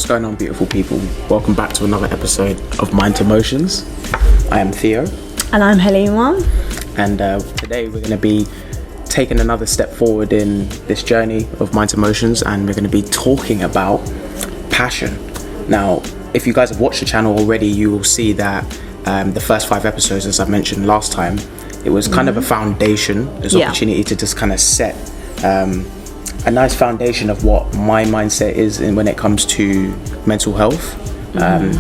What's going on, beautiful people? Welcome back to another episode of Mind to Emotions. I am Theo. And I'm Halima. And today we're going to be taking another step forward in this journey of Mind to Emotions, and we're going to be talking about passion. Now, if you guys have watched the channel already, you will see that the first 5 episodes, as I mentioned last time, it was kind of a foundation, this opportunity to just kind of set a nice foundation of what my mindset is when it comes to mental health.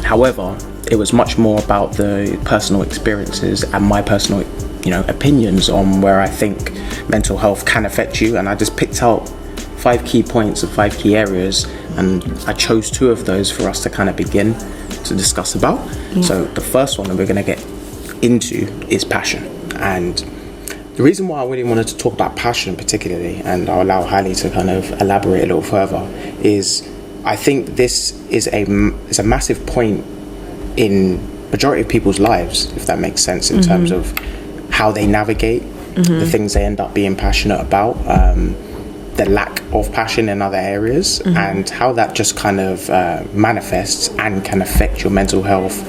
However, it was much more about the personal experiences and my personal, opinions on where I think mental health can affect you. And I just picked out 5 key points of 5 key areas, and I chose 2 of those for us to kind of begin to discuss about. So the first one that we're going to get into is passion. And the reason why I really wanted to talk about passion particularly, and I'll allow Hali to kind of elaborate a little further, is I think this is a massive point in majority of people's lives, if that makes sense, in terms of how they navigate the things they end up being passionate about, the lack of passion in other areas, and how that just kind of manifests and can affect your mental health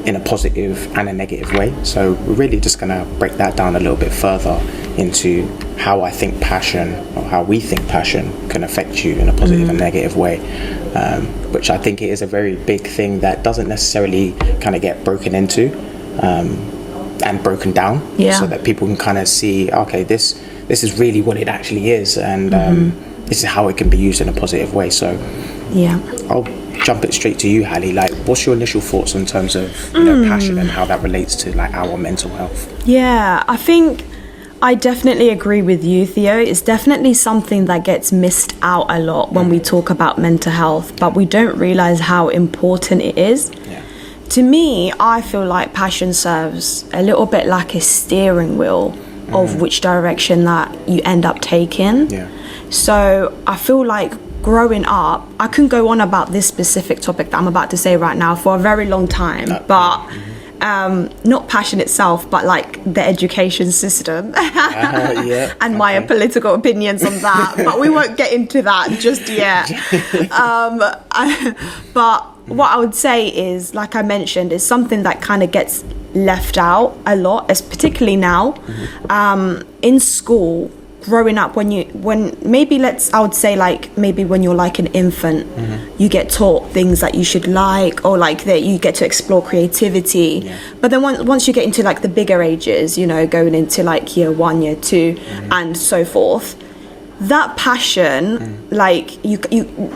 in a positive and a negative way. So we're really just going to break that down a little bit further into how I think passion, or how we think passion, can affect you in a positive and negative way, which I think it is a very big thing that doesn't necessarily kind of get broken into and broken down, so that people can kind of see, okay, this is really what it actually is, and this is how it can be used in a positive way. So I'll jump it straight to you, Hali. Like, what's your initial thoughts in terms of passion and how that relates to like our mental health? I think I definitely agree with you, Theo. It's definitely something that gets missed out a lot when we talk about mental health, but we don't realize how important it is. To me, I feel like passion serves a little bit like a steering wheel of which direction that you end up taking. So I feel like growing up, I can go on about this specific topic that I'm about to say right now for a very long time, but not passion itself, but like the education system and my political opinions on that. But we won't get into that just yet. But what I would say is, like I mentioned, is something that kind of gets left out a lot, as particularly now in school. Growing up, when I would say like maybe when you're like an infant, you get taught things that you should like, or like that you get to explore creativity. But then once you get into like the bigger ages, going into like year 1, year 2, and so forth, that passion, like you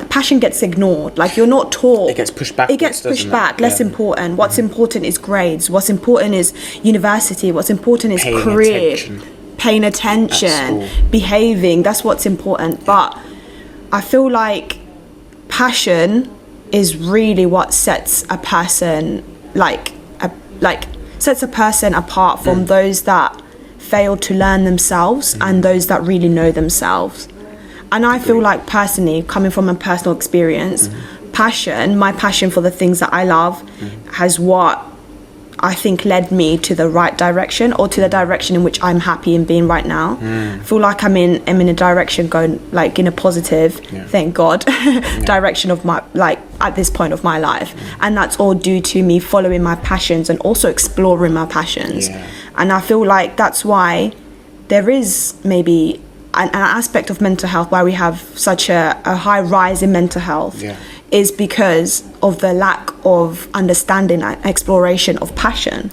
passion gets ignored. Like, you're not taught. It gets pushed back. Less important. What's important is grades. What's important is university. What's important is career. Paying attention, behaving, that's what's important. But I feel like passion is really what sets a person sets a person apart from those that fail to learn themselves and those that really know themselves. And I feel like, personally, coming from a personal experience, my passion for the things that I love has what I think led me to the right direction, or to the direction in which I'm happy in being right now. I feel like I'm in a direction going like in a positive, thank God, direction of my, like, at this point of my life. And that's all due to me following my passions and also exploring my passions. And I feel like that's why there is maybe an aspect of mental health why we have such a high rise in mental health, is because of the lack of understanding and exploration of passion.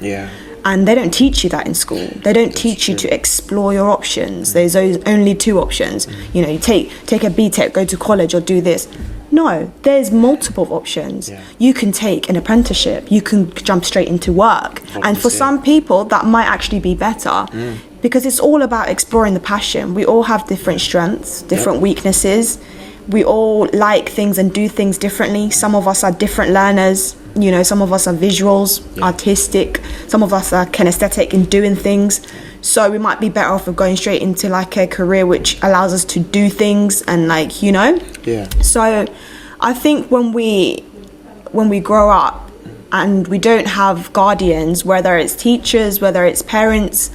And they don't teach you that in school. They don't teach you to explore your options. There's only 2 options. You take a BTEC, go to college, or do this. No, there's multiple options. You can take an apprenticeship. You can jump straight into work. And for some people, that might actually be better. Because it's all about exploring the passion. We all have different strengths, different weaknesses. We all like things and do things differently. Some of us are different learners. Some of us are visuals, artistic. Some of us are kinesthetic in doing things. So we might be better off of going straight into like a career which allows us to do things and So I think when we grow up and we don't have guardians, whether it's teachers, whether it's parents,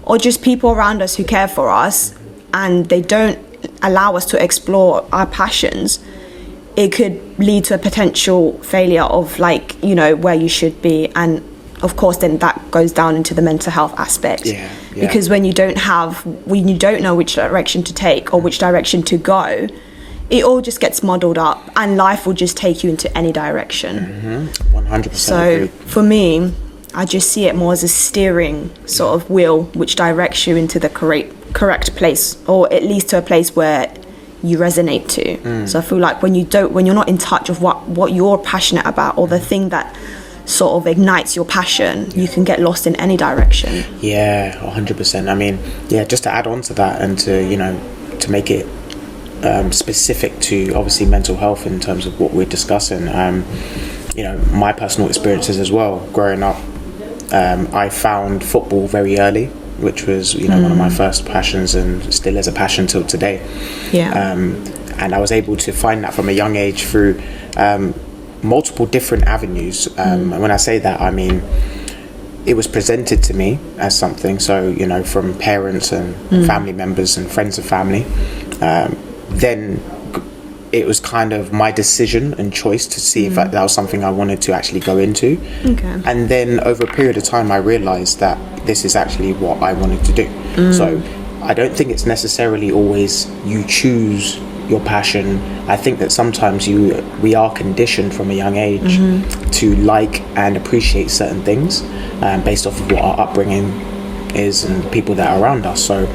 or just people around us who care for us, and they don't allow us to explore our passions, it could lead to a potential failure of like, you know, where you should be. And of course then that goes down into the mental health aspect. Because when you don't know which direction to take or which direction to go, it all just gets muddled up and life will just take you into any direction. 100% so agree. For me, I just see it more as a steering sort of wheel which directs you into the correct place, or at least to a place where you resonate to. So I feel like when you're not in touch of what you're passionate about, or the thing that sort of ignites your passion, you can get lost in any direction. 100%. I mean, just to add on to that, and to, you know, to make it specific to obviously mental health in terms of what we're discussing, you know, my personal experiences as well growing up, I found football very early, which was, you know, one of my first passions, and still is a passion till today. And I was able to find that from a young age through multiple different avenues. And when I say that, I mean it was presented to me as something. So, you know, from parents and family members and friends of family. Then it was kind of my decision and choice to see if that was something I wanted to actually go into. And then over a period of time, I realized that this is actually what I wanted to do. So I don't think it's necessarily always you choose your passion. I think that sometimes we are conditioned from a young age to like and appreciate certain things based off of what our upbringing is and people that are around us. So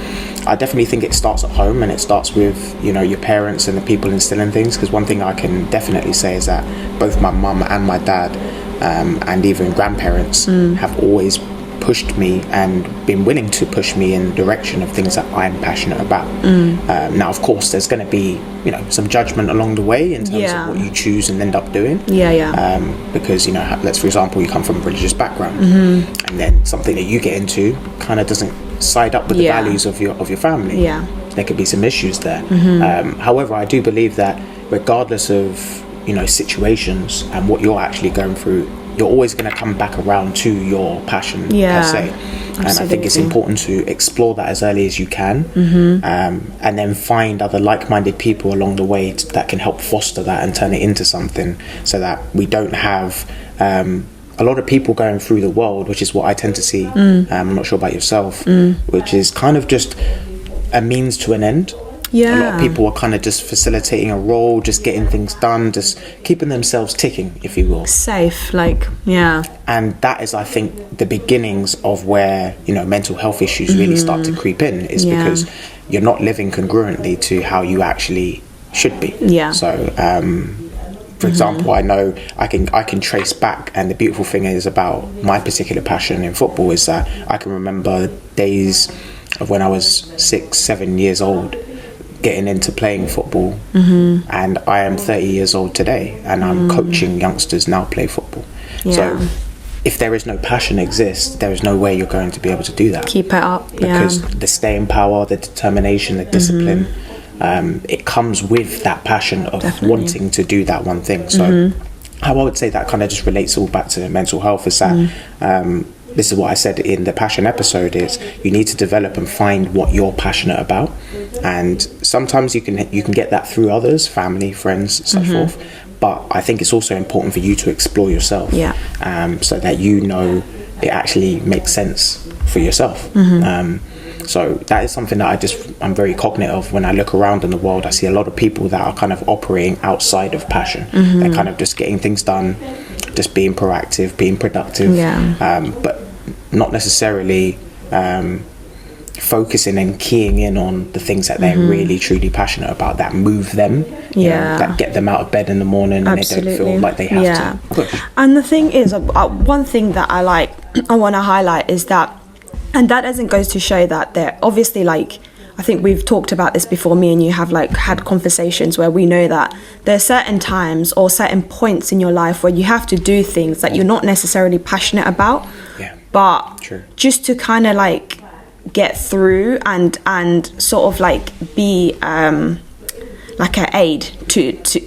I definitely think it starts at home, and it starts with, you know, your parents and the people instilling things. Because one thing I can definitely say is that both my mum and my dad and even grandparents have always pushed me and been willing to push me in the direction of things that I'm passionate about. Now, of course, there's going to be, you know, some judgment along the way in terms of what you choose and end up doing. Because, you know, let's, for example, you come from a religious background, and then something that you get into kind of doesn't side up with the values of your family. There could be some issues there. However, I do believe that regardless of, you know, situations and what you're actually going through, you're always going to come back around to your passion per se. And I think it's important to explore that as early as you can, and then find other like-minded people along the way that can help foster that and turn it into something, so that we don't have a lot of people going through the world, which is what I tend to see. I'm not sure about yourself, which is kind of just a means to an end. A lot of people are kind of just facilitating a role, just getting things done, just keeping themselves ticking, if you will. Safe, And that is, I think, the beginnings of where, you know, mental health issues really start to creep in, is because you're not living congruently to how you actually should be. So, for example, I know I can trace back, and the beautiful thing is about my particular passion in football is that I can remember days of when I was 6-7 years old, getting into playing football, and I am 30 years old today, and I'm coaching youngsters now play football. So if there is no passion exists, there is no way you're going to be able to do that. Keep it up. Because the staying power, the determination, the discipline, it comes with that passion of wanting to do that one thing. So how I would say that kind of just relates all back to mental health is that this is what I said in the passion episode, is you need to develop and find what you're passionate about. And sometimes you can get that through others, family, friends, so forth. But I think it's also important for you to explore yourself, so that, you know, it actually makes sense for yourself. So that is something that I'm very cognate of when I look around in the world. I see a lot of people that are kind of operating outside of passion. They're kind of just getting things done, just being proactive, being productive, but not necessarily focusing and keying in on the things that they're really truly passionate about, that move them, you know, that get them out of bed in the morning and they don't feel like they have to push. And the thing is, one thing that I want to highlight is that, and that doesn't goes to show that they're obviously, like, I think we've talked about this before, me and you have like had conversations where we know that there are certain times or certain points in your life where you have to do things that you're not necessarily passionate about, but just to kind of like get through and sort of like be like an aid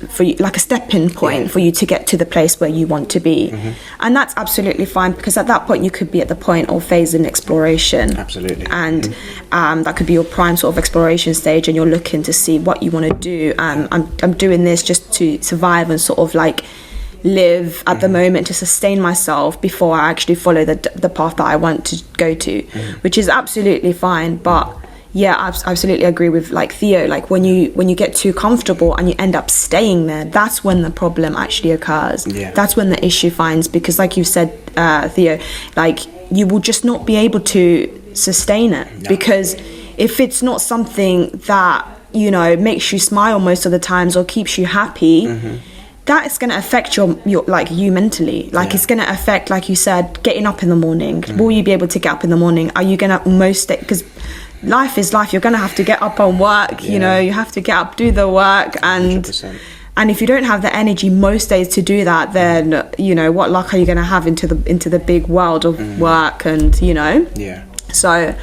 for you, like a stepping point for you to get to the place where you want to be. And that's absolutely fine, because at that point you could be at the point or phase in exploration. Absolutely. And that could be your prime sort of exploration stage, and you're looking to see what you want to do. I'm doing this just to survive and sort of like live at the moment, to sustain myself before I actually follow the path that I want to go to, which is absolutely fine. But yeah, I absolutely agree with like Theo. Like when you get too comfortable and you end up staying there, that's when the problem actually occurs. Yeah. That's when the issue finds, because like you said, Theo, like you will just not be able to sustain it. No. Because if it's not something that, you know, makes you smile most of the times or keeps you happy, that is going to affect your like you mentally. Like it's going to affect, like you said, getting up in the morning. Will you be able to get up in the morning? Are you going to because life is life. You're going to have to get up and work. You know, you have to get up, do the work, and 100%. And if you don't have the energy most days to do that, then you know, what luck are you going to have into the big world of work? And you know, so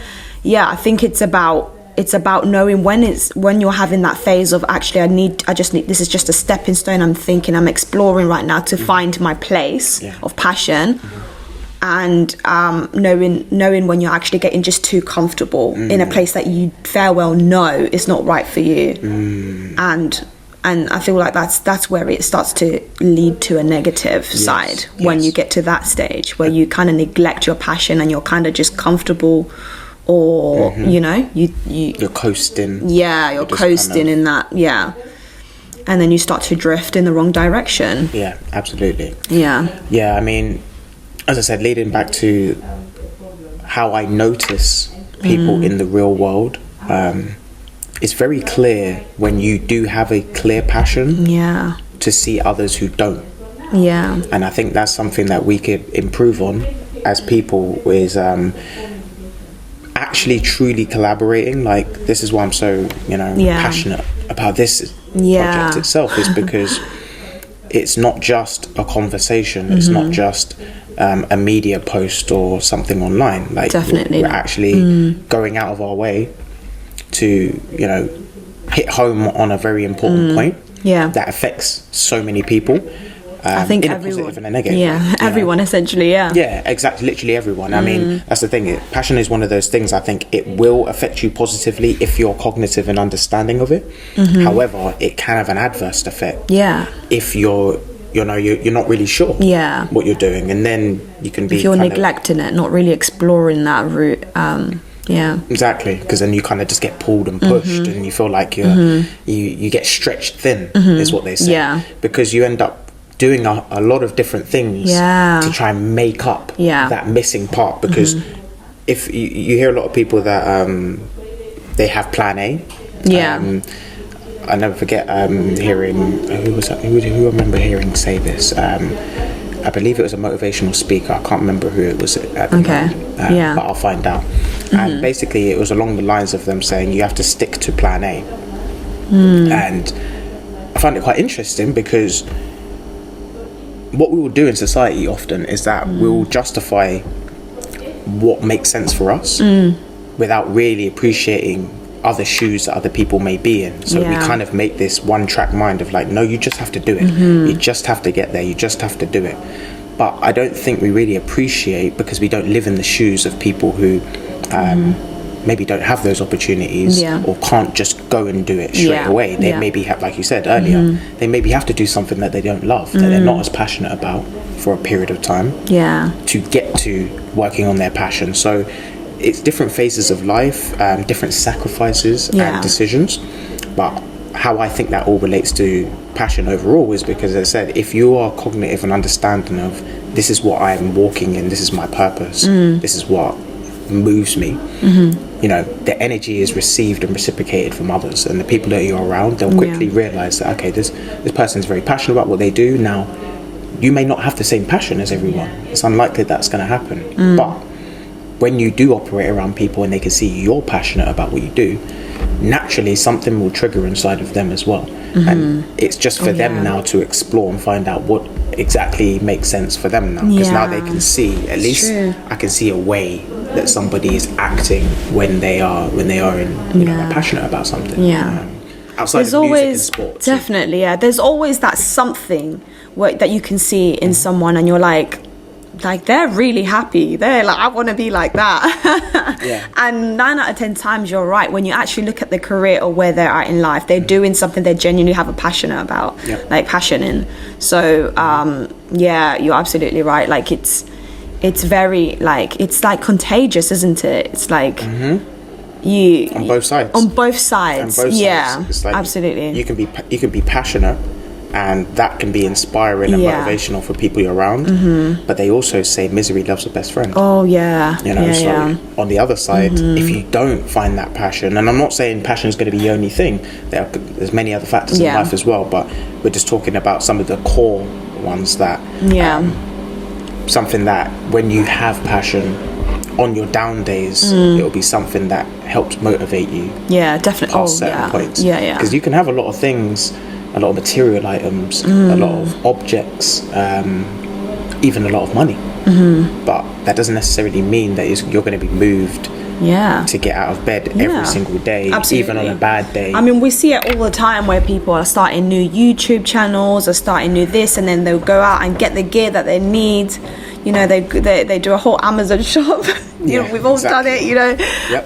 yeah, I think it's about knowing when you're having that phase of actually I just need this is just a stepping stone. I'm exploring right now to find my place of passion. And knowing when you're actually getting just too comfortable in a place that you fair well know is not right for you, and I feel like that's where it starts to lead to a negative side, when you get to that stage where you kind of neglect your passion and you're kind of just comfortable, or you know, you're coasting. You're coasting in that, and then you start to drift in the wrong direction. Yeah, absolutely. Yeah, I mean, as I said, leading back to how I notice people in the real world, it's very clear when you do have a clear passion to see others who don't. And I think that's something that we could improve on as people, is actually truly collaborating. Like, this is why I'm so, you know, passionate about this project itself, is because it's not just a conversation, it's not just a media post or something online. Like, definitely we're actually going out of our way to, you know, hit home on a very important point that affects so many people. I think in everyone, a positive and a negative. Everyone, essentially, Yeah, exactly, literally everyone. I mean, that's the thing. Passion is one of those things, I think it will affect you positively if you're cognitive and understanding of it. However, it can have an adverse effect. If you're not really sure what you're doing, and then you can be, if you're neglecting it, not really exploring that route. Exactly, because then you kind of just get pulled and pushed, and you feel like you get stretched thin, is what they say. Because you end up doing a lot of different things to try and make up that missing part. Because if you hear a lot of people that they have plan A. I never forget hearing, who I remember hearing say this. I believe it was a motivational speaker. I can't remember who it was at the moment, but I'll find out. And basically it was along the lines of them saying you have to stick to plan A. And I find it quite interesting, because what we will do in society often is that we'll justify what makes sense for us without really appreciating other shoes that other people may be in. So we kind of make this one track mind of like, no, you just have to do it. You just have to get there. You just have to do it. But I don't think we really appreciate, because we don't live in the shoes of people who maybe don't have those opportunities or can't just go and do it straight away. They maybe have, like you said earlier, they maybe have to do something that they don't love, that they're not as passionate about for a period of time to get to working on their passion. So it's different phases of life, different sacrifices and decisions. But how I think that all relates to passion overall is because, as I said, if you are cognitive and understanding of, this is what I'm walking in, this is my purpose, this is what moves me, you know, the energy is received and reciprocated from others, and the people that you're around, they'll quickly realize that, okay, this person is very passionate about what they do. Now, you may not have the same passion as everyone. It's unlikely that's going to happen. But when you do operate around people and they can see you're passionate about what you do, naturally something will trigger inside of them as well. And it's just for them now to explore and find out what exactly makes sense for them now, because now they can see, at least I can see a way that somebody is acting when they are in, you know, passionate about something. outside there's of music always and sports. definitely, yeah, there's always that something that you can see in someone, and you're like they're really happy, they're like, I want to be like that. Yeah. And 9 out of 10 times you're right. When you actually look at the career or where they're at in life, they're doing something they genuinely have a passion about, like passion in. So yeah, you're absolutely right. Like it's very like, it's like contagious, isn't it? It's like you on both sides. On both sides. Yeah, It's like absolutely. You can be passionate, and that can be inspiring and motivational for people you're around. But they also say misery loves a best friend. Oh yeah. You know, Yeah, so on the other side, if you don't find that passion, and I'm not saying passion is going to be the only thing, there's many other factors in life as well, but we're just talking about some of the core ones that something that when you have passion on your down days, it'll be something that helps motivate you. Yeah, definitely. Past certain points. Yeah. Because you can have a lot of things, a lot of material items, a lot of objects, even a lot of money. But that doesn't necessarily mean that you're going to be moved to get out of bed every single day. Absolutely. Even on a bad day. I mean, we see it all the time where people are starting new YouTube channels or starting new this, and then they'll go out and get the gear that they need. You know, they do a whole Amazon shop. You know, we've all done it, you know. Yep.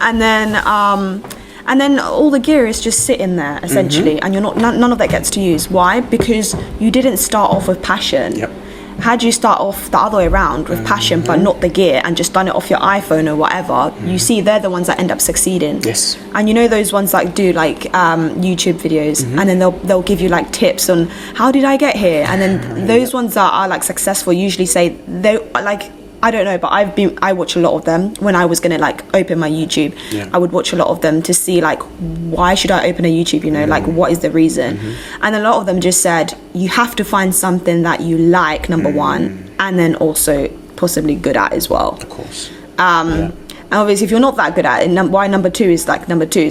And then all the gear is just sitting there essentially, and you're none of that gets to use. Why? Because you didn't start off with passion. Yep. Had you start off the other way around with passion but not the gear, and just done it off your iPhone or whatever, you see they're the ones that end up succeeding. Yes. And you know those ones that do like YouTube videos, and then they'll give you like tips on how did I get here, and then those ones that are like successful usually say they like, I don't know, but I watch a lot of them. When I was gonna like open my YouTube, I would watch a lot of them to see like, why should I open a YouTube, you know, like what is the reason? And a lot of them just said you have to find something that you like, number one, and then also possibly good at as well. Of course. And obviously if you're not that good at it, why number two is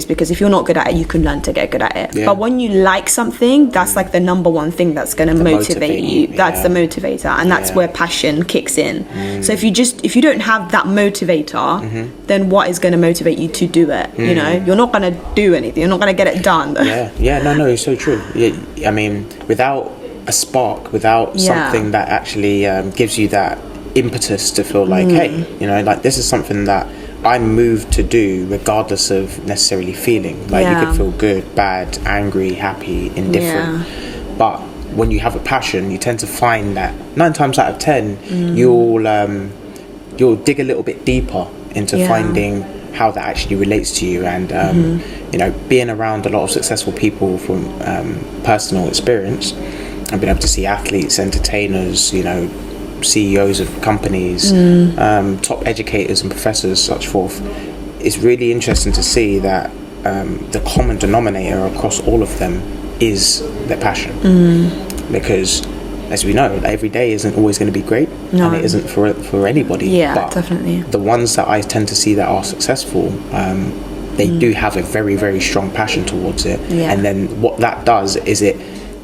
because if you're not good at it, you can learn to get good at it. But when you like something, that's like the number one thing that's going to motivate you. That's the motivator, and that's where passion kicks in. So if you don't have that motivator, then what is going to motivate you to do it? You know, you're not going to do anything, you're not going to get it done. No, it's so true. I mean, without a spark, without something that actually gives you that impetus to feel like, hey, you know, like this is something that I'm moved to do regardless of necessarily feeling. Like you could feel good, bad, angry, happy, indifferent. But when you have a passion, you tend to find that 9 times out of 10 you'll dig a little bit deeper into finding how that actually relates to you. And you know, being around a lot of successful people from personal experience, I've been able to see athletes, entertainers, you know, CEOs of companies, top educators and professors, such forth. It's really interesting to see that the common denominator across all of them is their passion. Because as we know, every day isn't always going to be great, and it isn't for anybody. But definitely the ones that I tend to see that are successful, they do have a very, very strong passion towards it. And then what that does is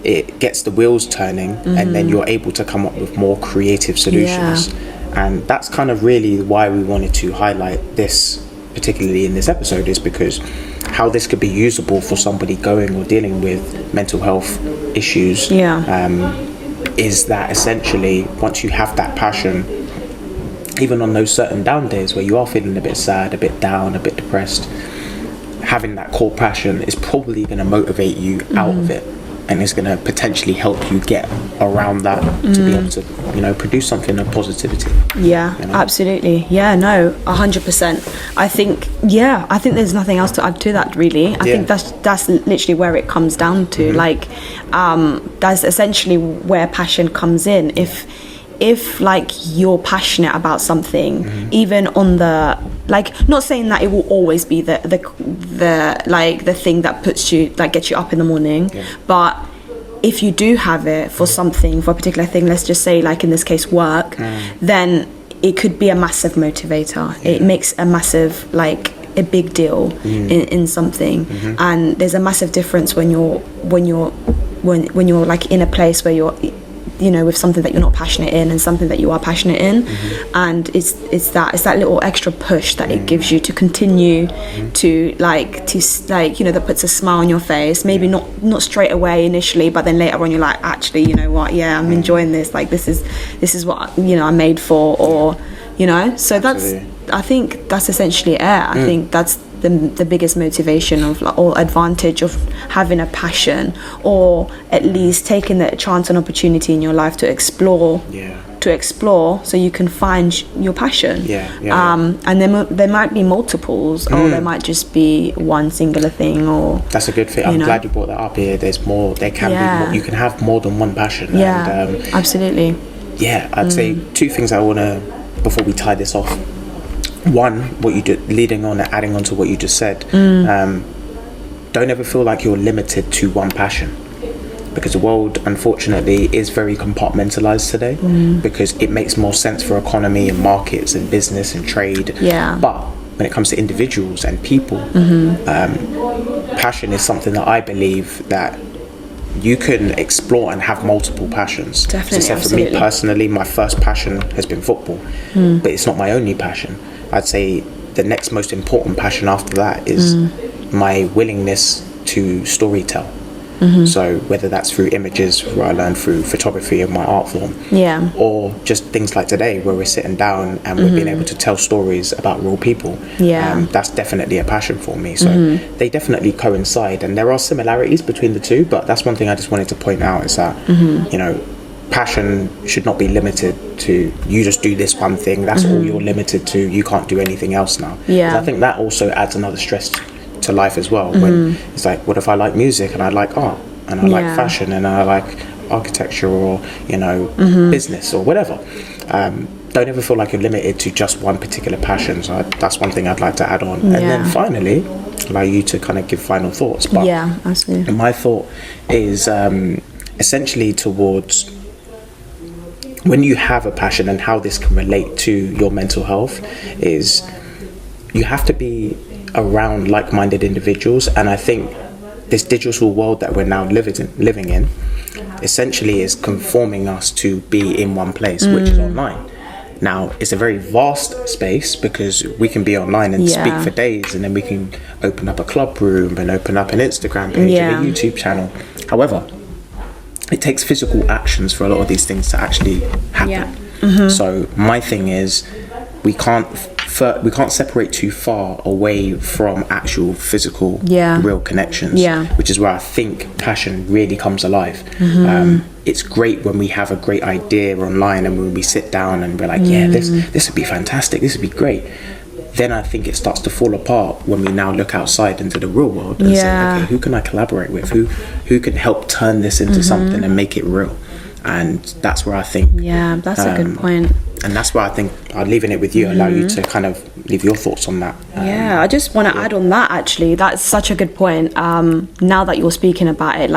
it gets the wheels turning, and then you're able to come up with more creative solutions. And that's kind of really why we wanted to highlight this, particularly in this episode, is because how this could be usable for somebody going or dealing with mental health issues is that essentially once you have that passion, even on those certain down days where you are feeling a bit sad, a bit down, a bit depressed, having that core passion is probably going to motivate you out of it. And it's going to potentially help you get around that to be able to, you know, produce something of positivity. Yeah, you know? Absolutely. Yeah, no, 100%. I think there's nothing else to add to that, really. I think that's literally where it comes down to. Like, that's essentially where passion comes in. If like you're passionate about something, even on the, like, not saying that it will always be the like the thing that puts you, like, gets you up in the morning, but if you do have it for something, for a particular thing, let's just say like in this case work, then it could be a massive motivator. It makes a massive, like, a big deal in something. And there's a massive difference when you're like in a place where you're with something that you're not passionate in and something that you are passionate in. And it's that little extra push that it gives you to continue to that puts a smile on your face, maybe not straight away initially, but then later on you're like, actually, you know what, yeah, I'm enjoying this, like this is what I'm made for, or so that's, I think that's essentially it. I think that's the biggest motivation of or advantage of having a passion, or at least taking the chance and opportunity in your life to explore, so you can find your passion. And there might be multiples, or there might just be one singular thing. Or that's a good thing. I'm glad you brought that up here. There's more. There can be more. You can have more than one passion. Absolutely. I'd say two things I want to, before we tie this off. One, what you do, leading on and adding on to what you just said, don't ever feel like you're limited to one passion, because the world, unfortunately, is very compartmentalized today, because it makes more sense for economy and markets and business and trade. But when it comes to individuals and people, passion is something that I believe that you can explore and have multiple passions. Definitely, so for me personally, my first passion has been football, but it's not my only passion. I'd say the next most important passion after that is my willingness to storytell. So whether that's through images, where I learned through photography and my art form, or just things like today where we're sitting down and we're being able to tell stories about real people, that's definitely a passion for me. So they definitely coincide, and there are similarities between the two, but that's one thing I just wanted to point out, is that passion should not be limited to you just do this one thing, that's all you're limited to, you can't do anything else now. I think that also adds another stress to life as well, when it's like, what if I like music and I like art and I like fashion and I like architecture, or business or whatever. Don't ever feel like you're limited to just one particular passion. So that's one thing I'd like to add on. And then finally, allow you to kind of give final thoughts. But absolutely. My thought is essentially towards when you have a passion, and how this can relate to your mental health, is you have to be around like-minded individuals. And I think this digital world that we're now living in essentially is conforming us to be in one place, which is online. Now, it's a very vast space, because we can be online and speak for days, and then we can open up a club room and open up an Instagram page and a YouTube channel. However, it takes physical actions for a lot of these things to actually happen. So my thing is, we can't separate too far away from actual physical real connections, which is where I think passion really comes alive. It's great when we have a great idea online, and when we sit down and we're like, this would be fantastic, this would be great. Then I think it starts to fall apart when we now look outside into the real world and say, okay, who can I collaborate with, who can help turn this into something and make it real. And that's where I think that's a good point. And that's why I think I'm leaving it with you, allow you to kind of leave your thoughts on that. I just want to add on that, actually. That's such a good point. Now that you're speaking about it,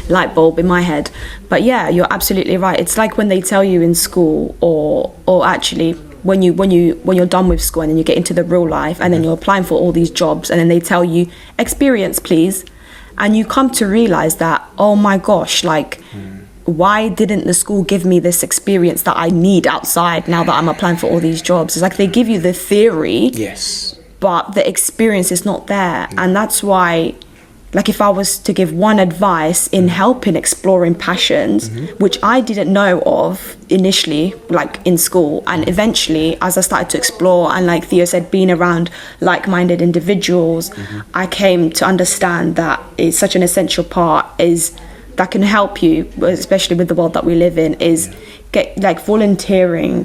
light bulb in my head. But you're absolutely right. It's like when they tell you in school, or actually when you're done with school and then you get into the real life, and then you're applying for all these jobs, and then they tell you, experience please, and you come to realize that, oh my gosh, why didn't the school give me this experience that I need outside now that I'm applying for all these jobs? It's like they give you the theory, but the experience is not there. And that's why, if I was to give one advice in helping exploring passions, which I didn't know of initially, in school, and eventually as I started to explore, and like Theo said, being around like-minded individuals, I came to understand that it's such an essential part that can help you, especially with the world that we live in, is get volunteering,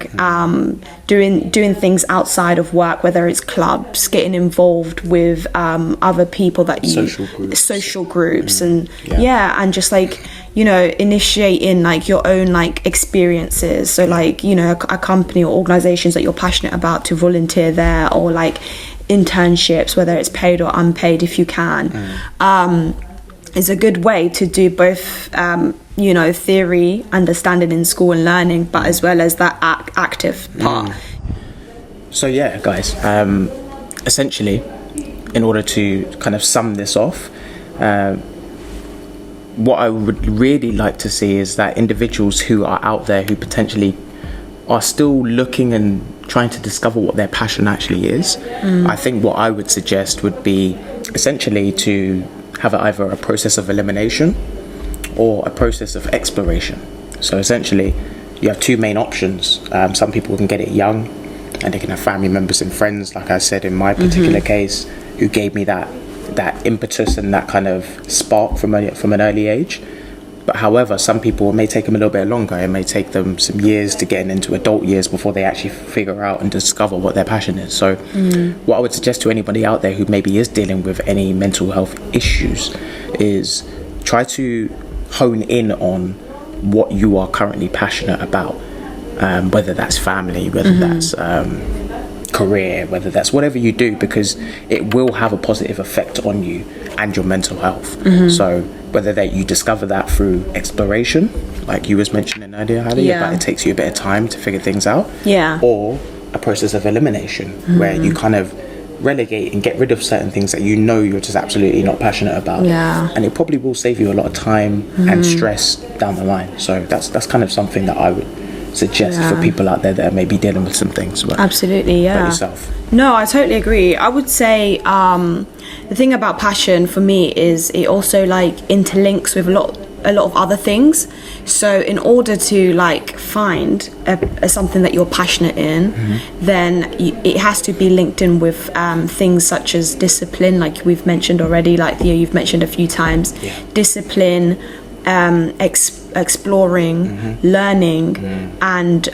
doing things outside of work, whether it's clubs, getting involved with other people that you social groups and and just initiating your own experiences. So a company or organizations that you're passionate about, to volunteer there, or internships, whether it's paid or unpaid, if you can. Is a good way to do both, theory, understanding in school and learning, but as well as that active part. So guys, essentially, in order to kind of sum this off, what I would really like to see is that individuals who are out there who potentially are still looking and trying to discover what their passion actually is. I think what I would suggest would be essentially to have either a process of elimination or a process of exploration. So essentially, you have two main options. Some people can get it young, and they can have family members and friends, like I said in my particular case, who gave me that impetus and that kind of spark from an early age. But however, some people, it may take them a little bit longer. It may take them some years to get into adult years before they actually figure out and discover what their passion is. So what I would suggest to anybody out there who maybe is dealing with any mental health issues is try to hone in on what you are currently passionate about, whether that's family, whether that's career, whether that's whatever you do, because it will have a positive effect on you and your mental health. So whether that you discover that through exploration, like you was mentioning earlier, Hali, but it takes you a bit of time to figure things out, or a process of elimination where you kind of relegate and get rid of certain things that you know you're just absolutely not passionate about, and it probably will save you a lot of time and stress down the line. So that's kind of something that I would suggest for people out there that are maybe dealing with some things. Absolutely, about yourself. No, I totally agree. I would say the thing about passion for me is it also like interlinks with a lot of other things. So in order to like find something that you're passionate in, then it has to be linked in with things such as discipline, like we've mentioned already, like Theo, you've mentioned a few times. Discipline, exploring, learning, and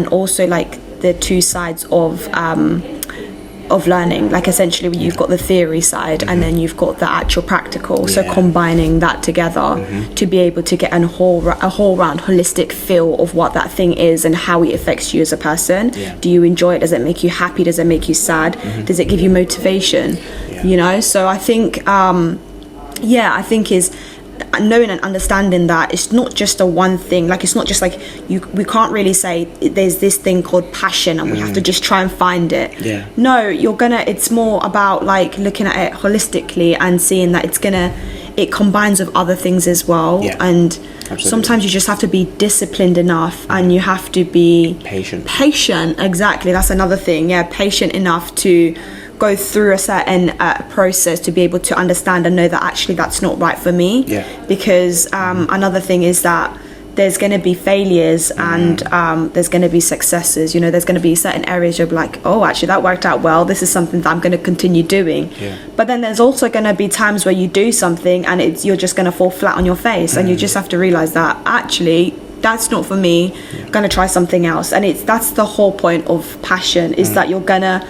also like the two sides of learning. Like essentially you've got the theory side and then you've got the actual practical. So combining that together to be able to get a whole round holistic feel of what that thing is and how it affects you as a person. Do you enjoy it? Does it make you happy? Does it make you sad? Does it give you motivation? You know, so I think I think is knowing and understanding that it's not just a one thing. Like it's not just like we can't really say there's this thing called passion and we have to just try and find it. No, it's more about like looking at it holistically and seeing that it combines with other things as well. And sometimes you just have to be disciplined enough and you have to be patient. Exactly, that's another thing. Patient enough to go through a certain process to be able to understand and know that actually that's not right for me. Because another thing is that there's going to be failures and there's going to be successes. You know, there's going to be certain areas you'll be like, oh, actually that worked out well, this is something that I'm going to continue doing. But then there's also going to be times where you do something and you're just going to fall flat on your face, and you just have to realize that actually that's not for me. I'm going to try something else. And that's the whole point of passion, is that you're gonna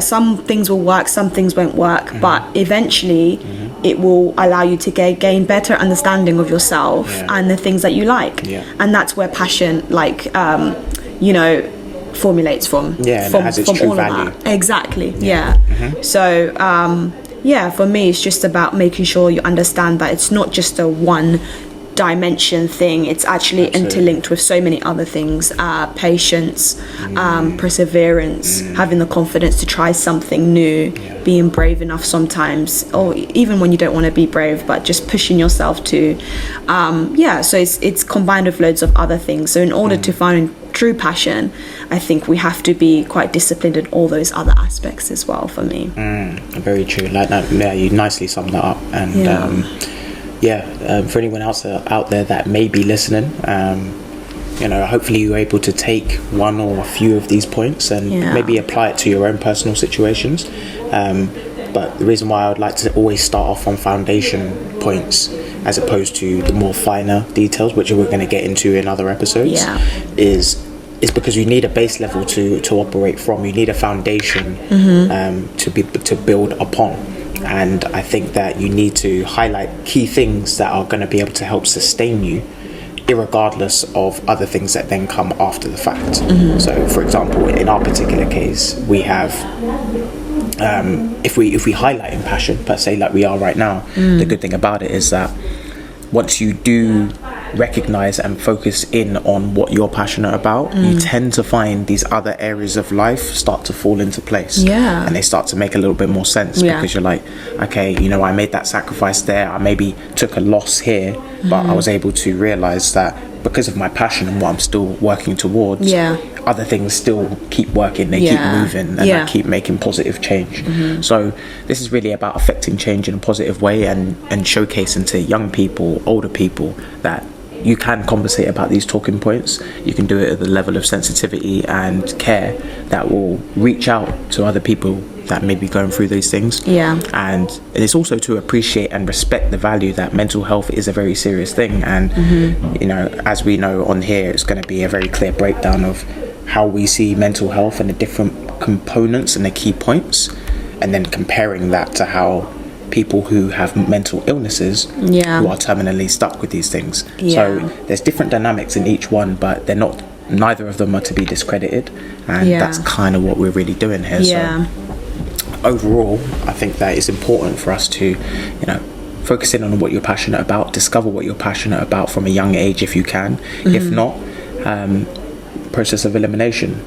some things will work, some things won't work, but eventually it will allow you to gain better understanding of yourself and the things that you like. And that's where passion formulates from has its true all value. of that. Exactly. So for me it's just about making sure you understand that it's not just a one dimension thing, it's actually interlinked with so many other things. Patience, perseverance, having the confidence to try something new, being brave enough sometimes, or even when you don't want to be brave, but just pushing yourself to so it's combined with loads of other things. So in order to find true passion, I think we have to be quite disciplined in all those other aspects as well, for me. Very true. Like that, you nicely summed that up. And for anyone else out there that may be listening, hopefully you're able to take one or a few of these points and maybe apply it to your own personal situations. But the reason why I would like to always start off on foundation points as opposed to the more finer details, which we're going to get into in other episodes, is because you need a base level to operate from. You need a foundation to build upon. And I think that you need to highlight key things that are going to be able to help sustain you, irregardless of other things that then come after the fact. So, for example, in our particular case, we have, if we highlight passion per se, like we are right now, the good thing about it is that once you do recognize and focus in on what you're passionate about, you tend to find these other areas of life start to fall into place. Yeah. And they start to make a little bit more sense, because you're like, okay, you know, I made that sacrifice there, I maybe took a loss here, but I was able to realize that because of my passion and what I'm still working towards, other things still keep working, they keep moving, and I keep making positive change. So this is really about affecting change in a positive way, and showcasing to young people, older people, that you can conversate about these talking points. You can do it at the level of sensitivity and care that will reach out to other people that may be going through these things. And it's also to appreciate and respect the value that mental health is a very serious thing. And you know, as we know on here, it's going to be a very clear breakdown of how we see mental health and the different components and the key points, and then comparing that to how people who have mental illnesses who are terminally stuck with these things. So there's different dynamics in each one, but neither of them are to be discredited, and that's kind of what we're really doing here. So overall, I think that it's important for us to, you know, focus in on what you're passionate about, discover what you're passionate about from a young age if you can. If not, process of elimination,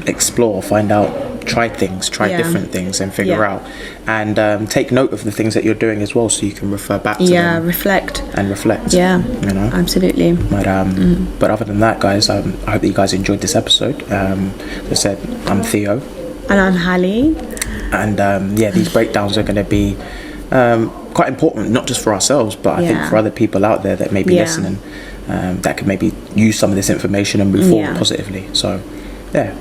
explore, find out, try different things and figure out, and take note of the things that you're doing as well, so you can refer back to them. reflect, you know, absolutely. But other than that, guys, I hope that you guys enjoyed this episode. As I said, I'm Theo, and I'm Hali, and these breakdowns are going to be quite important, not just for ourselves, but I think for other people out there that may be listening, that could maybe use some of this information and move forward positively. So I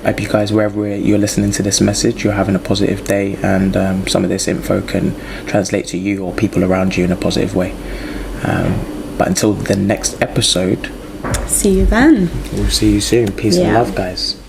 hope you guys, wherever you're listening to this message, you're having a positive day, and some of this info can translate to you or people around you in a positive way. But until the next episode, see you then. We'll see you soon. Peace and love, guys.